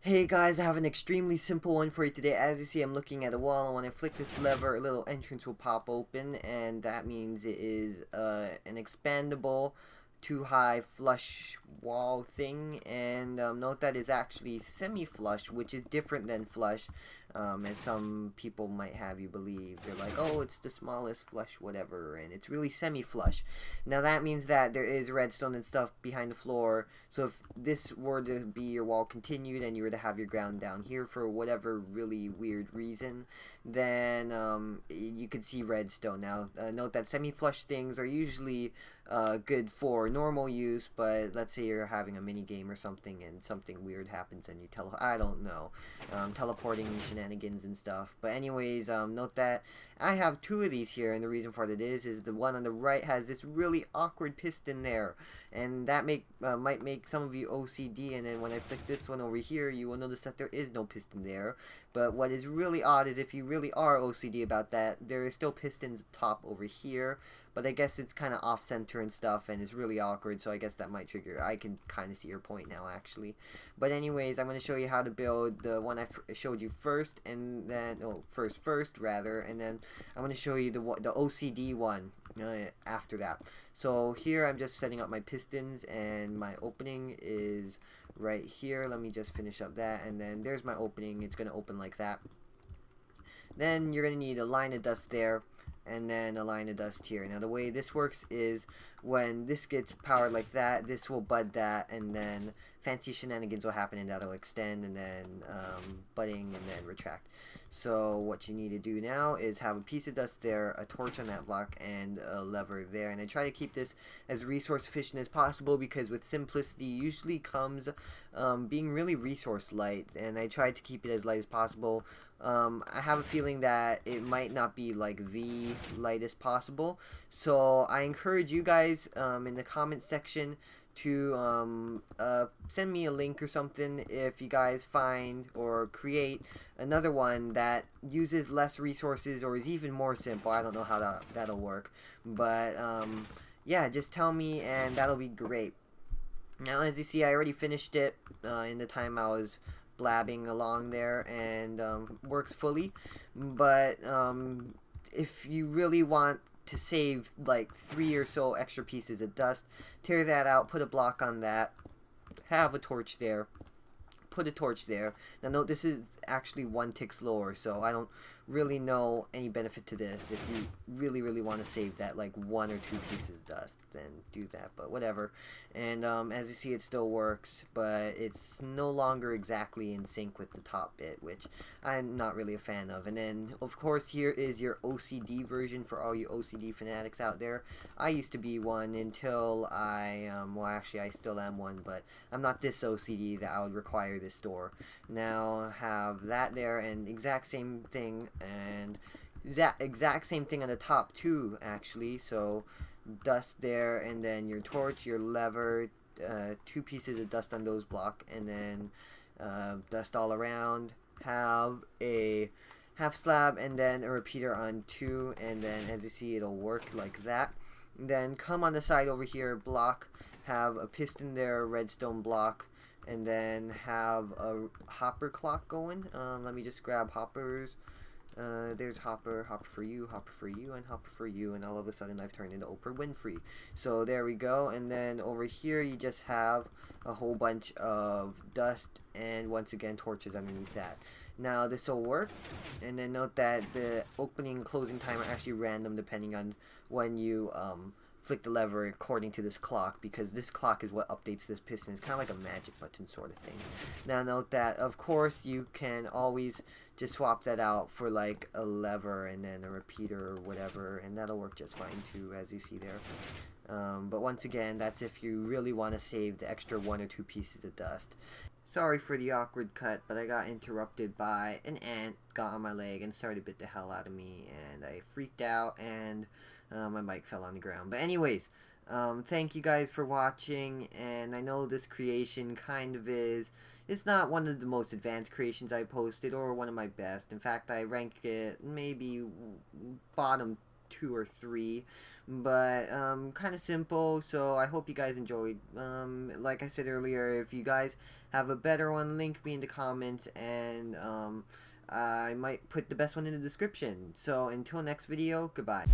Hey guys, I have an extremely simple one for you today. As you see, I'm looking at a wall, and when I flick this lever, a little entrance will pop open, and that means it is an expandable, too high flush wall thing. And note that is actually semi-flush, which is different than flush, as some people might have you believe. They're like, oh, it's the smallest flush, whatever, and it's really semi-flush. Now that means that there is redstone and stuff behind the floor, so if this were to be your wall continued and you were to have your ground down here for whatever really weird reason, then you could see redstone. Now note that semi-flush things are usually good for normal use, but let's say you're having a mini game or something and something weird happens and you I don't know, teleporting shenanigans and stuff. But anyways, note that I have two of these here, and the reason for that is the one on the right has this really awkward piston there, and that might make some of you OCD. And then when I flick this one over here, you will notice that there is no piston there. But what is really odd is if you really are OCD about that, there is still pistons top over here, but I guess it's kind of off center and stuff, and it's really awkward, so I guess that might trigger. I can kind of see your point now, actually. But anyways, I'm going to show you how to build the one I showed you first, and then first rather, and then I'm going to show you the OCD one after that. So here I'm just setting up my pistons, and my opening is right here. Let me just finish up that, and then there's my opening. It's going to open like that. Then you're going to need a line of dust there, and then a line of dust here. Now the way this works is when this gets powered like that, this will bud that, and then fancy shenanigans will happen, and that'll extend, and then budding, and then retract. So what you need to do now is have a piece of dust there, a torch on that block, and a lever there. And I try to keep this as resource efficient as possible, because with simplicity usually comes being really resource light, and I try to keep it as light as possible. I have a feeling that it might not be like the lightest possible, so I encourage you guys in the comment section to send me a link or something if you guys find or create another one that uses less resources or is even more simple. I don't know how that'll work, but yeah, just tell me and that'll be great. Now, as you see, I already finished it in the time I was blabbing along there, and works fully. But if you really want to save like 3 or so extra pieces of dust, tear that out, put a block on that, have a torch there, put a torch there. Now note, this is actually 1 tick slower, so I don't really know any benefit to this. If you really want to save that like 1 or 2 pieces of dust, then do that, but whatever. And as you see, it still works, but it's no longer exactly in sync with the top bit, which I'm not really a fan of. And then of course here is your OCD version for all you OCD fanatics out there. I used to be one until well, actually I still am one, but I'm not this OCD that I would require this door. Now have that there, and exact same thing, and exact same thing on the top too, actually. So dust there, and then your torch, your lever, 2 pieces of dust on those block, and then dust all around. Have a half slab and then a repeater on 2, and then as you see, it'll work like that. Then come on the side over here, block, have a piston there, redstone block, and then have a hopper clock going. Let me just grab hoppers. There's hopper for you, and hopper for you, and all of a sudden I've turned into Oprah Winfrey. So there we go. And then over here you just have a whole bunch of dust, and once again torches underneath that. Now this will work, and then note that the opening and closing time are actually random depending on when you flick the lever according to this clock, because this clock is what updates this piston. It's kind of like a magic button sort of thing. Now note that of course you can always just swap that out for like a lever and then a repeater or whatever, and that'll work just fine too, as you see there. But once again, that's if you really want to save the extra 1 or 2 pieces of dust. Sorry for the awkward cut, but I got interrupted by an ant, got on my leg and started to bit the hell out of me, and I freaked out, and my bike fell on the ground. But anyways, thank you guys for watching, and I know this creation kind of it's not one of the most advanced creations I posted, or one of my best. In fact, I rank it maybe bottom 2 or 3, but kind of simple. So I hope you guys enjoyed. Like I said earlier, if you guys have a better one, link me in the comments, and I might put the best one in the description. So until next video, goodbye.